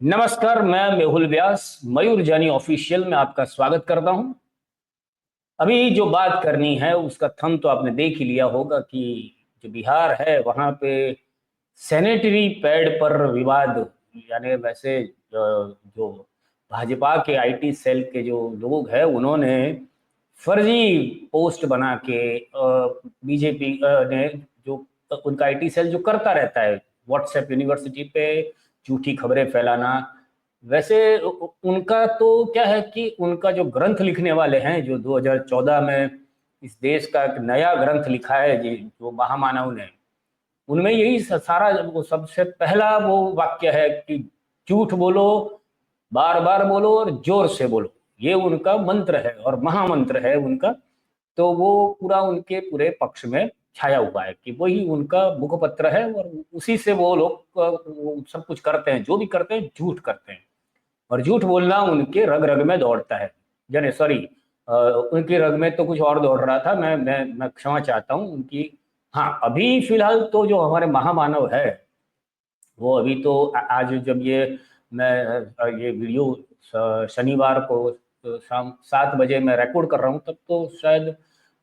नमस्कार, मैं मेहुल व्यास मयूर जानी ऑफिशियल में आपका स्वागत करता हूं। अभी जो बात करनी है उसका थंब तो आपने देख ही लिया होगा कि जो बिहार है वहां पे सैनिटरी पैड पर विवाद, यानी वैसे जो भाजपा के आईटी सेल के जो लोग हैं उन्होंने फर्जी पोस्ट बना के बीजेपी ने जो उनका आईटी सेल जो करता रहता है व्हाट्सएप यूनिवर्सिटी पे झूठी खबरें फैलाना। वैसे उनका तो क्या है कि उनका जो ग्रंथ लिखने वाले हैं, जो 2014 में इस देश का एक नया ग्रंथ लिखा है जो महामानव ने, उनमें यही सारा वो सबसे पहला वो वाक्य है कि झूठ बोलो, बार बार बोलो और जोर से बोलो। ये उनका मंत्र है और महामंत्र है उनका। तो वो पूरा उनके पूरे पक्ष में छाया हुआ है कि वही उनका मुखपत्र है और उसी से वो लोग वो सब कुछ करते हैं, जो भी करते हैं झूठ करते हैं। और झूठ बोलना उनके रग रग में दौड़ता है। यानी सॉरी, उनकी रग में तो कुछ और दौड़ रहा था। मैं क्षमा चाहता हूँ उनकी। हाँ, अभी फिलहाल तो जो हमारे महामानव है वो अभी तो आज जब ये वीडियो शनिवार को शाम 7 बजे मैं रिकॉर्ड कर रहा हूँ, तब तो शायद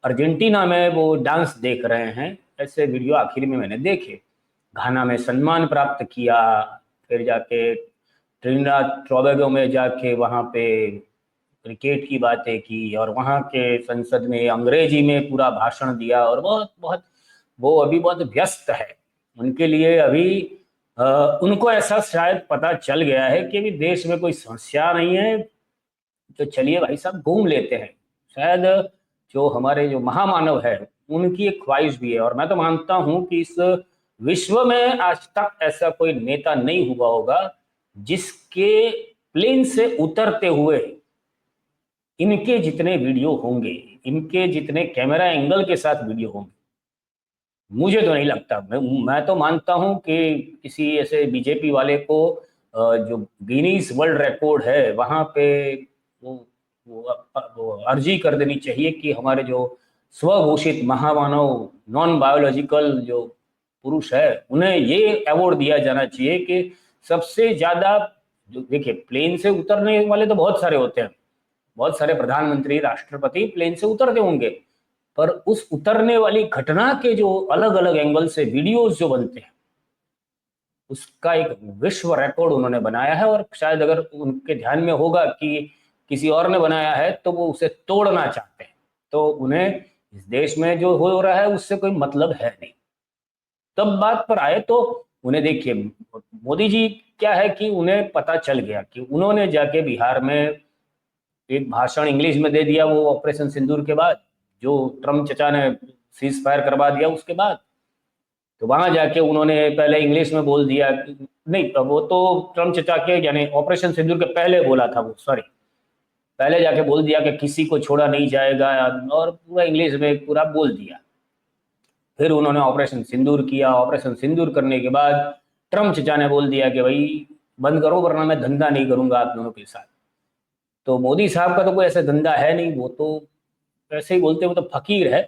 अर्जेंटीना में वो डांस देख रहे हैं। ऐसे वीडियो आखिर में मैंने देखे। घाना में सम्मान प्राप्त किया, फिर जाके ट्रिनिडाद टोबैगो में जाके वहाँ पे क्रिकेट की बातें की और वहाँ के संसद में अंग्रेजी में पूरा भाषण दिया। और बहुत बहुत वो अभी बहुत व्यस्त है। उनके लिए अभी उनको ऐसा शायद पता चल गया है कि अभी देश में कोई समस्या नहीं है, तो चलिए भाई साहब घूम लेते हैं। शायद जो हमारे जो महामानव है उनकी एक ख्वाहिश भी है। और मैं तो मानता हूं कि इस विश्व में आज तक ऐसा कोई नेता नहीं हुआ होगा जिसके प्लेन से उतरते हुए इनके जितने वीडियो होंगे, इनके जितने कैमरा एंगल के साथ वीडियो होंगे, मुझे तो नहीं लगता। मैं तो मानता हूं कि किसी ऐसे बीजेपी वाले को जो गिनीज वर्ल्ड रिकॉर्ड है वहां पे वो वो अर्जी कर देनी चाहिए कि हमारे जो स्वघोषित महामानव नॉन बायोलॉजिकल जो पुरुष है उन्हें ये अवार्ड दिया जाना चाहिए कि सबसे ज्यादा। जो देखिए, प्लेन से उतरने वाले तो बहुत सारे होते हैं, बहुत सारे प्रधानमंत्री राष्ट्रपति प्लेन से उतरते होंगे, पर उस उतरने वाली घटना के जो अलग अलग एंगल से वीडियोस जो बनते हैं उसका एक विश्व रिकॉर्ड उन्होंने बनाया है। और शायद अगर उनके ध्यान में होगा कि किसी और ने बनाया है तो वो उसे तोड़ना चाहते हैं। तो उन्हें इस देश में जो हो रहा है उससे कोई मतलब है नहीं। तब बात पर आए तो उन्हें देखिए, मोदी जी क्या है कि उन्हें पता चल गया कि उन्होंने जाके बिहार में एक भाषण इंग्लिश में दे दिया वो ऑपरेशन सिंदूर के बाद, जो ट्रम्प चचा ने सीज फायर करवा दिया उसके बाद। तो वहां जाके उन्होंने पहले इंग्लिश में बोल दिया नहीं, वो तो ट्रम्प चचा के यानी ऑपरेशन सिंदूर के पहले बोला था वो, सॉरी, पहले जाके बोल दिया कि किसी को छोड़ा नहीं जाएगा, और पूरा इंग्लिश में पूरा बोल दिया। फिर उन्होंने ऑपरेशन सिंदूर किया। ऑपरेशन सिंदूर करने के बाद ट्रम्प चचा ने बोल दिया कि भाई बंद करो वरना मैं धंधा नहीं करूंगा आप दोनों के साथ। तो मोदी साहब का तो कोई ऐसा धंधा है नहीं, वो तो ऐसे ही बोलते, वो तो फकीर है।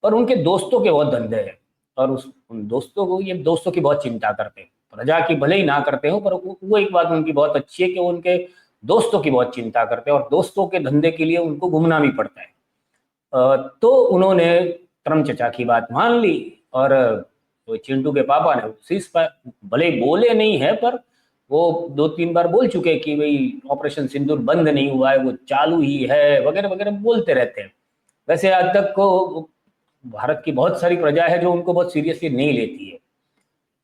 पर उनके दोस्तों के बहुत धंधे हैं। और उन दोस्तों को, ये दोस्तों की बहुत चिंता करते हैं। प्रजा की भले ही ना करते हो, पर वो एक बात उनकी बहुत अच्छी है कि वो उनके दोस्तों की बहुत चिंता करते हैं और दोस्तों के धंधे के लिए उनको घूमना भी पड़ता है। तो उन्होंने ट्रम्प चचा की बात मान ली। और वो चिंटू के पापा ने शीश पर भले बोले नहीं है, पर वो 2-3 बार बोल चुके कि भाई ऑपरेशन सिंदूर बंद नहीं हुआ है, वो चालू ही है, वगैरह वगैरह बोलते रहते हैं। वैसे आज तक को भारत की बहुत सारी प्रजा है जो उनको बहुत सीरियसली नहीं लेती है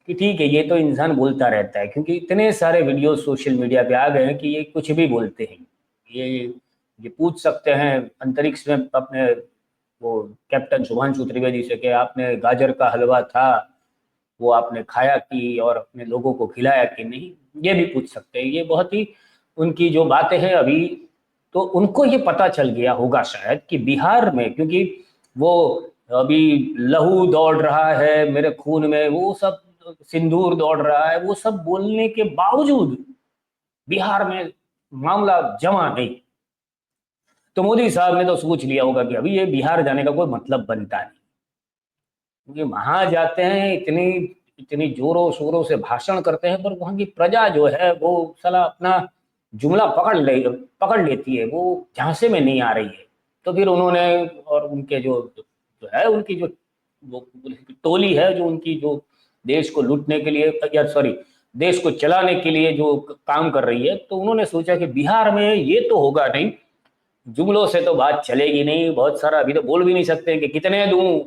कि ठीक है ये तो इंसान बोलता रहता है, क्योंकि इतने सारे वीडियो सोशल मीडिया पे आ गए हैं कि ये कुछ भी बोलते हैं। ये ये पूछ सकते हैं अंतरिक्ष में अपने वो कैप्टन शुभांशु त्रिवेदी से कि आपने गाजर का हलवा था वो आपने खाया कि और अपने लोगों को खिलाया कि नहीं, ये भी पूछ सकते हैं। ये बहुत ही उनकी जो बातें हैं अभी, तो उनको ये पता चल गया होगा शायद कि बिहार में, क्योंकि वो अभी लहू दौड़ रहा है मेरे खून में, वो सब सिंदूर दौड़ रहा है, वो सब बोलने के बावजूद बिहार में मामला जमा नहीं। तो मोदी साहब ने तो सोच लिया होगा कि अभी ये बिहार जाने का कोई मतलब बनता नहीं, क्योंकि वहां जाते हैं इतनी इतनी जोरों शोरों से भाषण करते हैं, पर वहाँ की प्रजा जो है वो साला अपना जुमला पकड़ लेती है, वो झांसे में नहीं आ रही है। तो फिर उन्होंने और उनके जो है उनकी जो वो टोली है, जो उनकी जो देश को लूटने के लिए या सॉरी देश को चलाने के लिए जो काम कर रही है, तो उन्होंने सोचा कि बिहार में ये तो होगा नहीं, जुमलों से तो बात चलेगी नहीं, बहुत सारा अभी तो बोल भी नहीं सकते कि कितने दूं,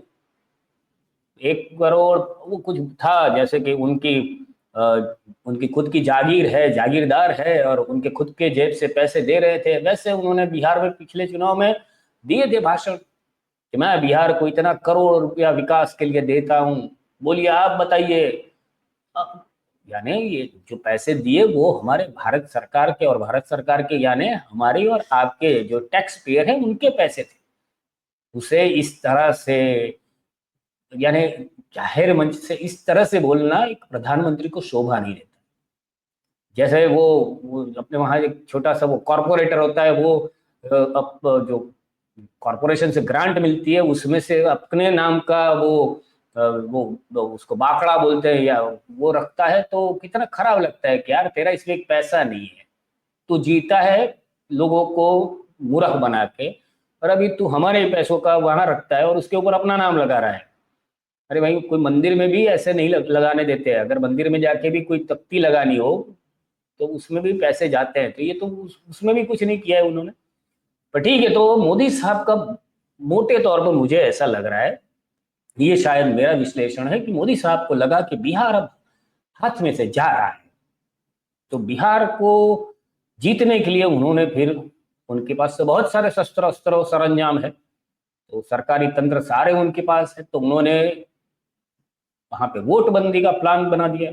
1 करोड़ वो कुछ था, जैसे कि उनकी खुद की जागीर है, जागीरदार है और उनके खुद के जेब से पैसे दे रहे थे, वैसे उन्होंने बिहार में पिछले चुनाव में दिए थे भाषण कि मैं बिहार को इतना करोड़ रुपया विकास के लिए देता हूं, बोलिए आप बताइए। यानी ये जो पैसे दिए वो हमारे भारत सरकार के, और भारत सरकार के यानी हमारे और आपके जो टैक्स पेयर हैं उनके पैसे थे। उसे इस तरह से यानी जाहिर मंच से इस तरह से बोलना एक प्रधानमंत्री को शोभा नहीं देता। जैसे वो अपने वहां एक छोटा सा वो कॉर्पोरेटर होता है, वो जो कॉर्पोरेशन से ग्रांट मिलती है उसमें से अपने नाम का वो उसको बाकड़ा बोलते हैं या वो रखता है, तो कितना खराब लगता है कि यार तेरा इसमें एक पैसा नहीं है, तू जीता है लोगों को मूर्ख बना के, और अभी तू हमारे पैसों का वहां रखता है और उसके ऊपर अपना नाम लगा रहा है। अरे भाई, कोई मंदिर में भी ऐसे नहीं लगाने देते हैं, अगर मंदिर में जाके भी कोई तख्ती लगानी हो तो उसमें भी पैसे जाते हैं, तो ये तो उसमें भी कुछ नहीं किया है उन्होंने। पर ठीक है, तो मोदी साहब का मोटे तौर पर मुझे ऐसा लग रहा है, ये शायद मेरा विश्लेषण है कि मोदी साहब को लगा कि बिहार अब हाथ में से जा रहा है, तो बिहार को जीतने के लिए उन्होंने फिर, उनके पास तो बहुत सारे शस्त्र अस्त्र और सरंजाम है, तो सरकारी तंत्र सारे उनके पास है, तो उन्होंने वहां पे वोटबंदी का प्लान बना दिया।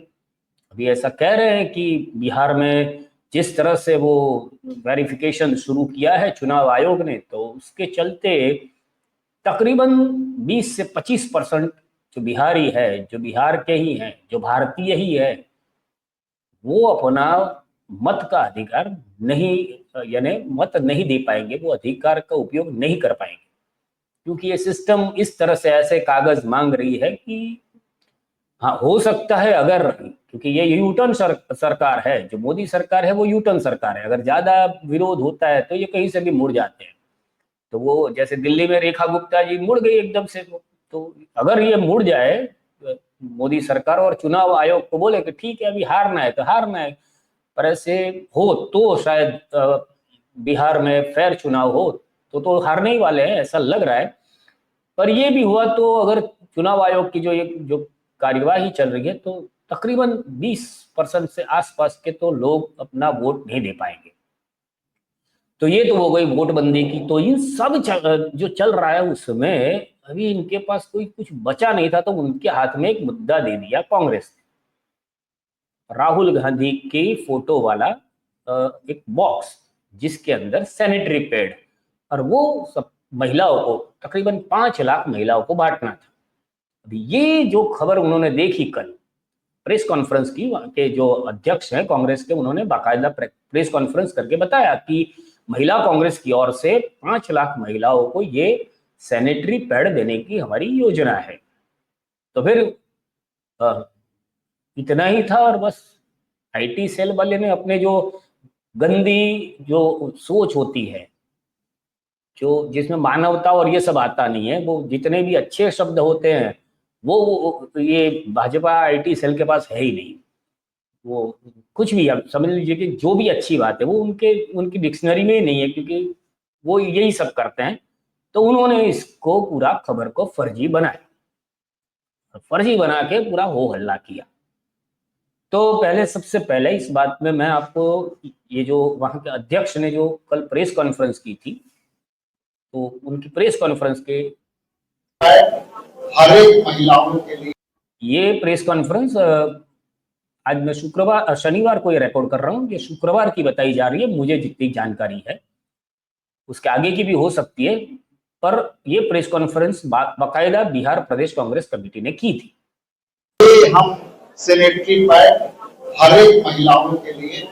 अभी ऐसा कह रहे हैं कि बिहार में जिस तरह से वो वेरिफिकेशन शुरू किया है चुनाव आयोग ने, तो उसके चलते तकरीबन 20 से 25% जो बिहारी है, जो बिहार के ही हैं, जो भारतीय ही है, वो अपना मत का अधिकार नहीं, यानी मत नहीं दे पाएंगे, वो अधिकार का उपयोग नहीं कर पाएंगे, क्योंकि ये सिस्टम इस तरह से ऐसे कागज मांग रही है कि हाँ हो सकता है, अगर क्योंकि ये यूटर्न सरकार है, जो मोदी सरकार है वो यूटर्न सरकार है, अगर ज्यादा विरोध होता है तो ये कहीं से भी मुड़ जाते हैं। तो वो जैसे दिल्ली में रेखा गुप्ता जी मुड़ गई एकदम से, तो अगर ये मुड़ जाए मोदी सरकार और चुनाव आयोग को बोले कि ठीक है अभी हारना है तो हारना है, पर ऐसे हो तो शायद बिहार में फेयर चुनाव हो, तो हारने ही वाले हैं ऐसा लग रहा है। पर ये भी हुआ तो अगर चुनाव आयोग की जो कार्यवाही चल रही है, तो तकरीबन 20% से आसपास के तो लोग अपना वोट नहीं दे पाएंगे। तो ये तो हो गई वोटबंदी की। तो इन सब जो चल रहा है उसमें अभी इनके पास कोई कुछ बचा नहीं था, तो उनके हाथ में एक मुद्दा दे दिया कांग्रेस ने, राहुल गांधी की फोटो वाला एक बॉक्स जिसके अंदर सैनिटरी पैड, और वो सब महिलाओं को, तकरीबन 5 लाख महिलाओं को बांटना था। अभी ये जो खबर उन्होंने देखी कल प्रेस कॉन्फ्रेंस की, के जो अध्यक्ष हैं कांग्रेस के, उन्होंने बाकायदा प्रेस कॉन्फ्रेंस करके बताया कि महिला कांग्रेस की ओर से 5 लाख महिलाओं को ये सैनिटरी पैड देने की हमारी योजना है। तो फिर इतना ही था, और बस आईटी सेल वाले ने अपने जो गंदी जो सोच होती है, जो जिसमें मानवता और ये सब आता नहीं है, वो जितने भी अच्छे शब्द होते हैं वो ये भाजपा आईटी सेल के पास है ही नहीं। वो कुछ भी आप समझ लीजिए कि जो भी अच्छी बात है वो उनकी डिक्शनरी में ही नहीं है, क्योंकि वो यही सब करते हैं। तो उन्होंने इसको पूरा खबर को फर्जी बनाया, फर्जी बना के पूरा हो हल्ला किया। तो पहले सबसे पहले इस बात में मैं आपको, ये जो वहां के अध्यक्ष ने जो कल प्रेस कॉन्फ्रेंस की थी, तो उनकी प्रेस कॉन्फ्रेंस के हर एक महिलाओं के लिए ये प्रेस कॉन्फ्रेंस आज मैं शनिवार को ये रिकॉर्ड कर रहा हूँ, ये शुक्रवार की बताई जा रही है, मुझे जितनी जानकारी है, उसके आगे की भी हो सकती है, पर ये प्रेस कॉन्फ्रेंस बाकायदा बिहार प्रदेश कांग्रेस कमेटी ने की थी। हम सैनिटरी पैड हर एक महिलाओं के लिए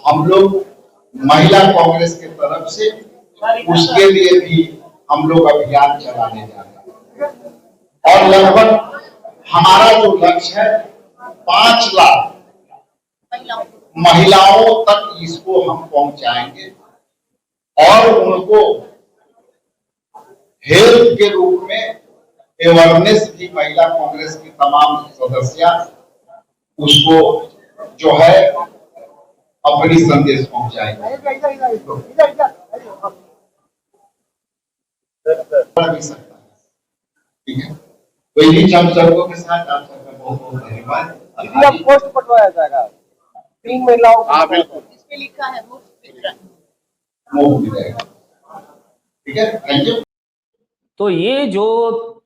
हम लोग महिला कांग्रेस की तरफ से उसके लिए भी हम लोग अभियान चलाने जा रहे हैं, और लगभग हमारा जो लक्ष्य है 5 लाख महिलाओं तक इसको हम पहुंचाएंगे और उनको हेल्थ के रूप में अवेयरनेस की महिला कांग्रेस की तमाम सदस्य उसको जो है अपनी संदेश पहुंचाएंगे। ठीक है, तो इन्हीं शब्दों के साथ आप सबका बहुत बहुत धन्यवाद। पोस्ट पटवाया जाएगा 3 महिलाओं को। हाँ बिल्कुल, इसमें लिखा है मुफ्त वितरण। मुफ्त मिलेगा। ठीक है, थैंक यू। तो ये जो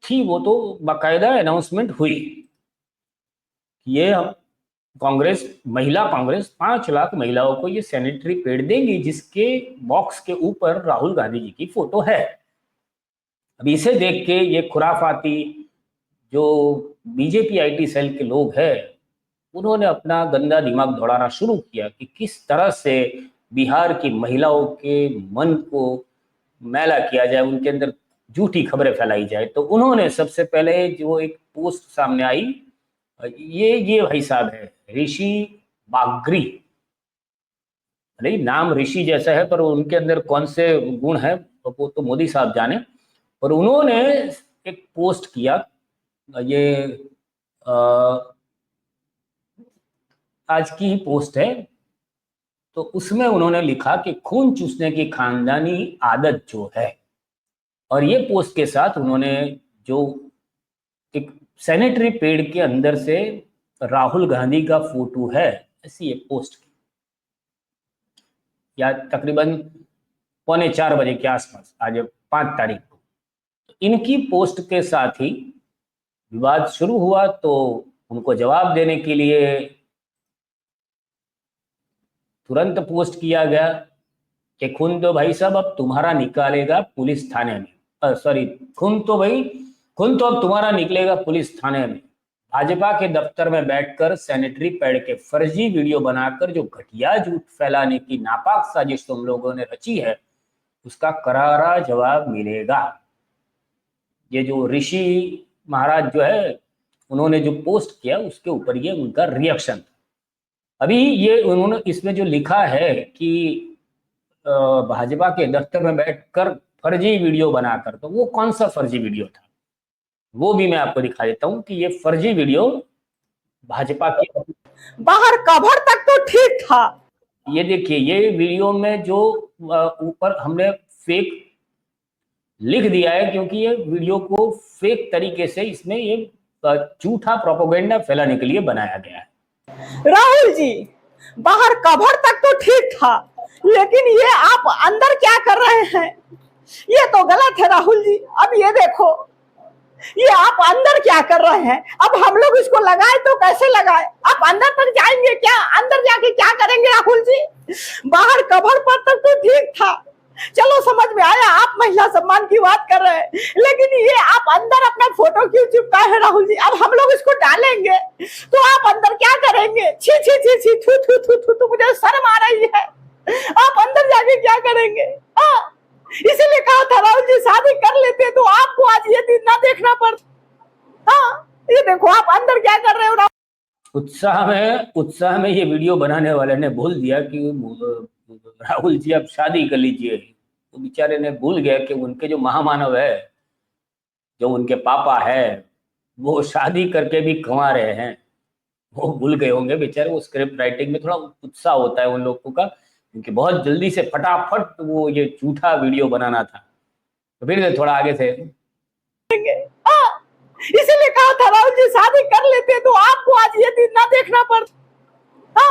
थी वो तो बाकायदा अनाउंसमेंट हुई, ये महिला कांग्रेस 5 लाख महिलाओं को ये सैनिटरी पैड देंगी, जिसके बॉक्स के ऊपर राहुल गांधी जी की फोटो है। अब इसे देख के ये खुराफाती जो बीजेपी आईटी सेल के लोग हैं, उन्होंने अपना गंदा दिमाग दौड़ाना शुरू किया कि किस तरह से बिहार की महिलाओं के मन को मैला किया जाए, उनके अंदर झूठी खबरें फैलाई जाए। तो उन्होंने सबसे पहले जो एक पोस्ट सामने आई, ये भाई साहब है ऋषि बागरी। नहीं, नाम ऋषि जैसा है पर उनके अंदर कौन से गुण है वो तो मोदी साहब जाने। पर उन्होंने एक पोस्ट किया, ये आज की ही पोस्ट है। तो उसमें उन्होंने लिखा कि खून चूसने की खानदानी आदत जो है, और ये पोस्ट के साथ उन्होंने जो एक सैनिटरी पैड के अंदर से राहुल गांधी का फोटो है ऐसी ये पोस्ट की, या तकरीबन 3:45 बजे के आसपास, आज 5 तारीख को। तो इनकी पोस्ट के साथ ही विवाद शुरू हुआ। तो उनको जवाब देने के लिए तुरंत पोस्ट किया गया कि खून तो भाई साहब अब तुम्हारा निकालेगा पुलिस थाने में, सॉरी, खून तो अब तुम्हारा निकलेगा पुलिस थाने में। भाजपा के दफ्तर में बैठकर सैनिटरी पैड के फर्जी वीडियो बनाकर जो घटिया झूठ फैलाने की नापाक साजिश तुम लोगों ने रची है, उसका करारा जवाब मिलेगा। ये जो ऋषि महाराज जो है, उन्होंने जो पोस्ट किया उसके ऊपर ये उनका रिएक्शन था। अभी ये उन्होंने इसमें जो लिखा है कि भाजपा के दफ्तर में बैठकर फर्जी वीडियो बनाकर, तो वो कौन सा फर्जी वीडियो था वो भी मैं आपको दिखा देता हूं कि ये फर्जी वीडियो भाजपा की, बाहर कवर तक तो ठीक था। ये देखिए, ये वीडियो में जो ऊपर हमने फेक लिख दिया है, क्योंकि ये वीडियो को फेक तरीके से इसमें ये झूठा प्रोपेगेंडा फैलाने के लिए बनाया गया है। राहुल जी, बाहर कवर तक तो ठीक था, लेकिन ये आप अंदर क्या कर रहे हैं, ये तो गलत है राहुल जी। अब ये देखो, ये आप अंदर क्या कर रहे हैं। अब हम लोग इसको लगाए तो कैसे लगाए, आप अंदर तक जाएंगे क्या, अंदर जाके क्या करेंगे राहुल जी। बाहर कवर पर तक तो ठीक था, चलो समझ में आया, आप महिला सम्मान की बात कर रहे हैं, लेकिन ये आप अंदर अपना फोटो क्यों चिपकाए हैं राहुल जी। अब हम लोग इसको डालेंगे तो आप अंदर क्या करेंगे, छी छी छी छी, थू थू थू थू, तो मुझे शर्म आ रही है। आप अंदर जाके क्या करेंगे। इसीलिए कहा था राहुल जी, शादी कर लेते तो आपको आज ये दिन ना देखना पड़ता। ये देखो आप अंदर क्या कर रहे हो। उत्साह में ये वीडियो बनाने वाले ने बोल दिया कि राहुल जी अब शादी कर लीजिए। तो बेचारे ने भूल गया कि उनके जो महामानव है, जो उनके पापा है, वो शादी करके भी कमा रहे हैं। वो भूल गए होंगे बेचारे। वो स्क्रिप्ट राइटिंग में थोड़ा उत्साह होता है उन लोगों का, क्योंकि बहुत जल्दी से फटाफट वो ये झूठा वीडियो बनाना था। तो फिर थोड़ा आगे से इसीलिए कहा था राहुल जी, शादी कर लेते तो आपको आज ये दिन ना देखना पड़ता।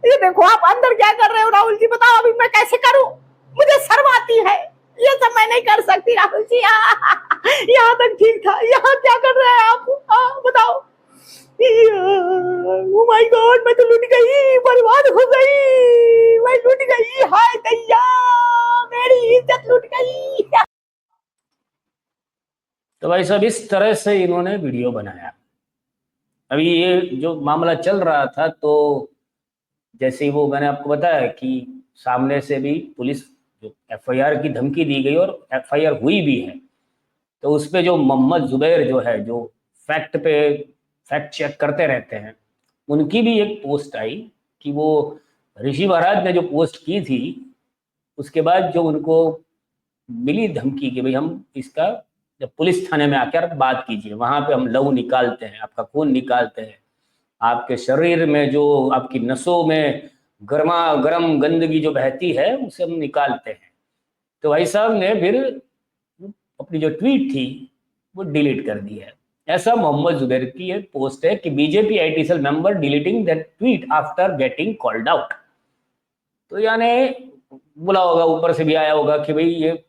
ये देखो आप अंदर क्या कर रहे हो राहुल जी, बताओ अभी मैं कैसे करूं, मुझे शर्म आती है, ये सब मैं नहीं कर सकती राहुल जी। यहाँ तक ठीक था, यहाँ क्या कर रहे हैं आप, बताओ। ओह माय गॉड, मैं तो लुट गई, बर्बाद हो गई, मैं लुट गई, हाय दैया, मेरी इज्जत लुट गई। तो भाई साहब इस तरह से इन्होंने वीडियो बनाया। अभी ये जो मामला चल रहा था, तो जैसे ही वो मैंने आपको बताया कि सामने से भी पुलिस जो एफआईआर की धमकी दी गई, और एफआईआर हुई भी है। तो उस पे जो मोहम्मद जुबैर जो है, जो फैक्ट पे फैक्ट चेक करते रहते हैं, उनकी भी एक पोस्ट आई कि वो ऋषि महाराज ने जो पोस्ट की थी, उसके बाद जो उनको मिली धमकी कि भाई हम इसका जब पुलिस थाने में आकर बात कीजिए, वहां पे हम लहू निकालते हैं, आपका खून निकालते हैं, आपके शरीर में जो आपकी नसों में गर्मा गर्म गंदगी जो बहती है उसे हम निकालते हैं। तो भाई साहब ने फिर अपनी जो ट्वीट थी वो डिलीट कर दी है। ऐसा मोहम्मद जुबैर की ये पोस्ट है कि BJP IT cell member deleting that tweet after getting called out. तो यानी बोला होगा, ऊपर से भी आया होगा कि भाई ये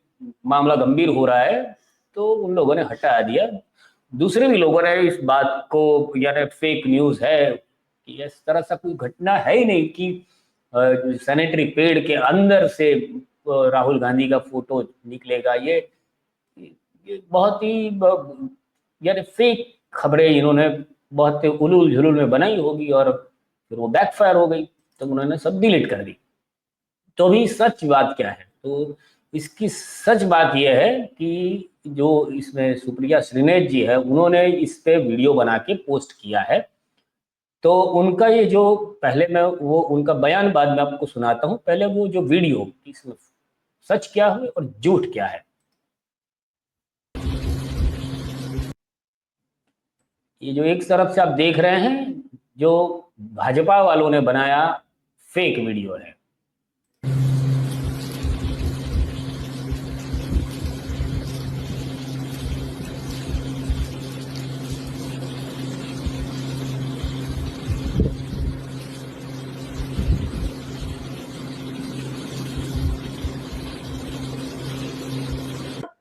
मामला गंभीर हो रहा है, तो उन लोगों ने हटा दिया। दूसरे भी लोगों ने इस बात को, यानी फेक न्यूज है कि इस तरह सा कोई घटना है ही नहीं कि सैनिटरी पैड के अंदर से राहुल गांधी का फोटो निकलेगा। ये बहुत ही यानी फेक खबरें इन्होंने बहुत उलूल झुलूल में बनाई होगी और फिर वो बैकफायर हो गई, तो उन्होंने सब डिलीट कर दी। तो अभी सच बात क्या है? तो इसकी सच बात यह है कि जो इसमें सुप्रिया श्रीनेत जी है, उन्होंने इस पे वीडियो बना के पोस्ट किया है। तो उनका ये जो पहले मैं वो उनका बयान बाद में आपको सुनाता हूँ, पहले वो जो वीडियो, इसमें सच क्या है और झूठ क्या है। ये जो एक तरफ से आप देख रहे हैं, जो भाजपा वालों ने बनाया फेक वीडियो है।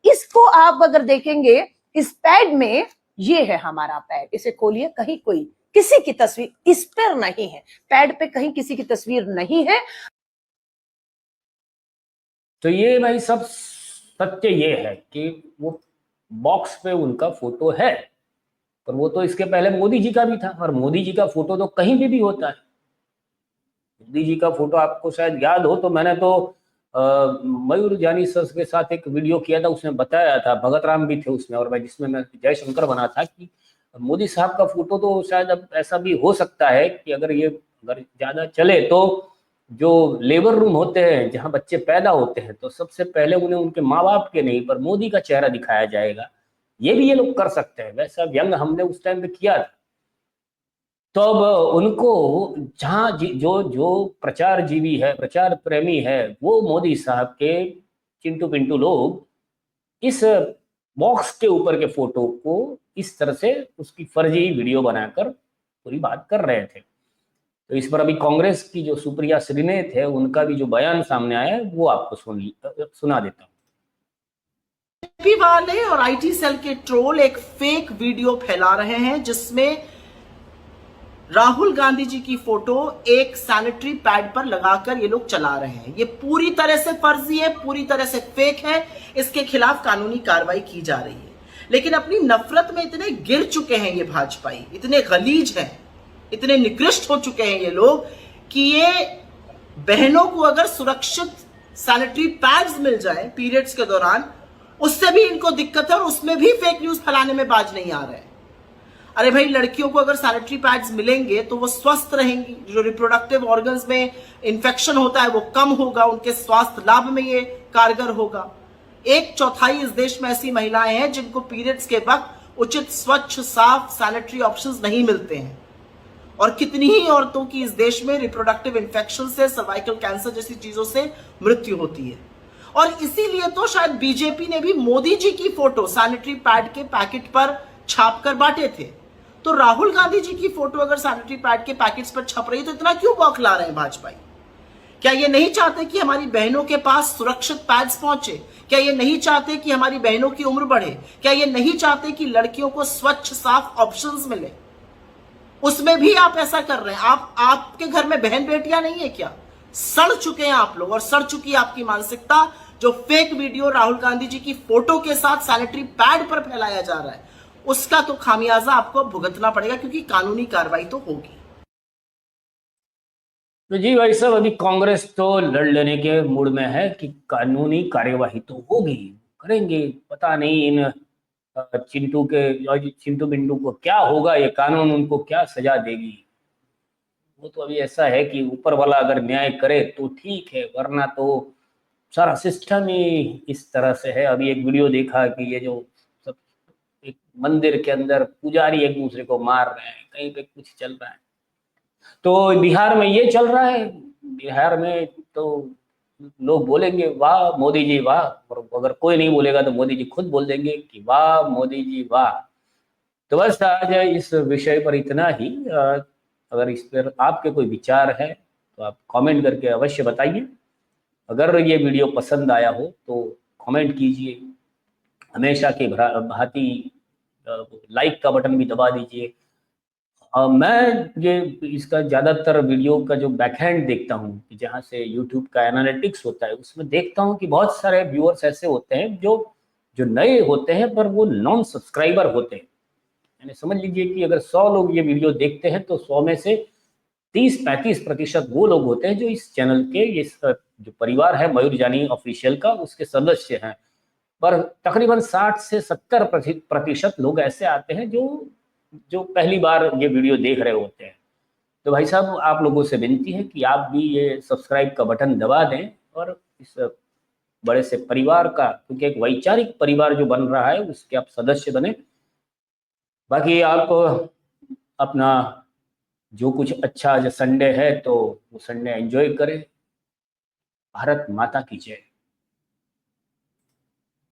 इसको आप अगर देखेंगे, इस पैड में ये है हमारा पैड, इसे खोलिए, कहीं कोई किसी की तस्वीर इस पर नहीं है, पैड पे कहीं किसी की तस्वीर नहीं है। तो ये भाई सब सत्य ये है कि वो बॉक्स पे उनका फोटो है, पर वो तो इसके पहले मोदी जी का भी था, और मोदी जी का फोटो तो कहीं भी होता है। मोदी जी का फोटो आपको शायद याद हो, तो मैंने तो मयूर जानी सर के साथ एक वीडियो किया था, उसमें बताया था, भगत राम भी थे उसमें, और मैं जिसमें मैं जयशंकर बना था कि मोदी साहब का फोटो तो शायद अब ऐसा भी हो सकता है कि अगर ज्यादा चले तो जो लेबर रूम होते हैं जहां बच्चे पैदा होते हैं, तो सबसे पहले उन्हें उनके माँ बाप के नहीं पर मोदी का चेहरा दिखाया जाएगा। ये भी ये लोग कर सकते हैं, वैसा व्यंग हमने उस टाइम पे किया था। तो अब उनको जहाँ जो जो प्रचार जीवी है, प्रचार प्रेमी है, वो मोदी साहब के चिंटू पिंटू लोग इस बॉक्स के ऊपर के फोटो को इस तरह से उसकी फर्जी वीडियो बनाकर पूरी बात कर रहे थे। तो इस पर अभी कांग्रेस की जो सुप्रिया श्रीनेत है, उनका भी जो बयान सामने आया है वो आपको सुना देता हूँ। बीजेपी वाले और आईटी सेल के ट्रोल एक फेक वीडियो फैला रहे हैं जिसमें राहुल गांधी जी की फोटो एक सैनिटरी पैड पर लगाकर ये लोग चला रहे हैं। ये पूरी तरह से फर्जी है, पूरी तरह से फेक है, इसके खिलाफ कानूनी कार्रवाई की जा रही है। लेकिन अपनी नफरत में इतने गिर चुके हैं ये भाजपाई, इतने गलीज हैं, इतने निकृष्ट हो चुके हैं ये लोग कि ये बहनों को अगर सुरक्षित सैनिटरी पैड्स मिल जाए पीरियड्स के दौरान, उससे भी इनको दिक्कत है और उसमें भी फेक न्यूज फैलाने में बाज नहीं आ रहे हैं। अरे भाई, लड़कियों को अगर सैनिटरी पैड्स मिलेंगे तो वो स्वस्थ रहेंगी, जो रिप्रोडक्टिव ऑर्गन्स में इंफेक्शन होता है वो कम होगा, उनके स्वास्थ्य लाभ में ये कारगर होगा। 1/4 इस देश में ऐसी महिलाएं हैं जिनको पीरियड्स के वक्त उचित स्वच्छ साफ सैनिटरी ऑप्शंस नहीं मिलते हैं, और कितनी ही औरतों की इस देश में रिप्रोडक्टिव इंफेक्शन से, सर्वाइकल कैंसर जैसी चीजों से मृत्यु होती है। और इसीलिए तो शायद बीजेपी ने भी मोदी जी की फोटो सैनिटरी पैड के पैकेट पर छापकर बांटे थे। तो राहुल गांधी जी की फोटो अगर सैनिटरी पैड के पैकेट्स पर छप रही तो इतना क्यों बौखला रहे हैं भाजपाई? क्या ये नहीं चाहते कि हमारी बहनों के पास सुरक्षित पैड्स पहुंचे? क्या ये नहीं चाहते कि हमारी बहनों की उम्र बढ़े? क्या ये नहीं चाहते कि लड़कियों को स्वच्छ साफ ऑप्शंस मिले? उसमें भी आप ऐसा कर रहे हैं। आपके घर में बहन बेटियां नहीं है क्या? सड़ चुके हैं आप लोग, और सड़ चुकी है आपकी मानसिकता। जो फेक वीडियो राहुल गांधी जी की फोटो के साथ सैनिटरी पैड पर फैलाया जा रहा है, उसका तो खामियाजा आपको भुगतना पड़ेगा, क्योंकि कानूनी कार्रवाई तो होगी। तो जी भाई साहब, अभी कांग्रेस तो लड़ लेने के मूड में है कि कानूनी कार्यवाही तो होगी, करेंगे। पता नहीं इन चिंटू बिंटू को क्या होगा, ये कानून उनको क्या सजा देगी। वो तो अभी ऐसा है कि ऊपर वाला अगर न्याय करे तो ठीक है, वरना तो सारा सिस्टम ही इस तरह से है। अभी एक वीडियो देखा कि ये जो सब एक मंदिर के अंदर पुजारी एक दूसरे को मार रहे हैं, कहीं पे कुछ चल रहा है। तो बिहार में ये चल रहा है। बिहार में तो लोग बोलेंगे वाह मोदी जी वाह, और अगर कोई नहीं बोलेगा तो मोदी जी खुद बोल देंगे कि वाह मोदी जी वाह। तो बस आज इस विषय पर इतना ही। अगर इस पर आपके कोई विचार है तो आप कमेंट करके अवश्य बताइए। अगर ये वीडियो पसंद आया हो तो कमेंट कीजिए, हमेशा की भांति लाइक का बटन भी दबा दीजिए। मैं ये इसका ज़्यादातर वीडियो का जो बैकहैंड देखता हूँ कि जहाँ से यूट्यूब का एनालिटिक्स होता है, उसमें देखता हूँ कि बहुत सारे व्यूअर्स ऐसे होते हैं जो जो नए होते हैं पर वो नॉन सब्सक्राइबर होते हैं। यानी समझ लीजिए कि अगर 100 लोग ये वीडियो देखते हैं तो 100 में से 30-35% वो लोग होते हैं जो इस चैनल के, इस जो परिवार है मयूर जानी ऑफिशियल का, उसके सदस्य हैं। पर तकरीबन 60 से 70% लोग ऐसे आते हैं जो जो पहली बार ये वीडियो देख रहे होते हैं। तो भाई साहब, आप लोगों से विनती है कि आप भी ये सब्सक्राइब का बटन दबा दें और इस बड़े से परिवार का, क्योंकि एक वैचारिक परिवार जो बन रहा है उसके आप सदस्य बने। बाकी आप अपना जो कुछ अच्छा, जो संडे है तो वो संडे एंजॉय करें। भारत माता की जय।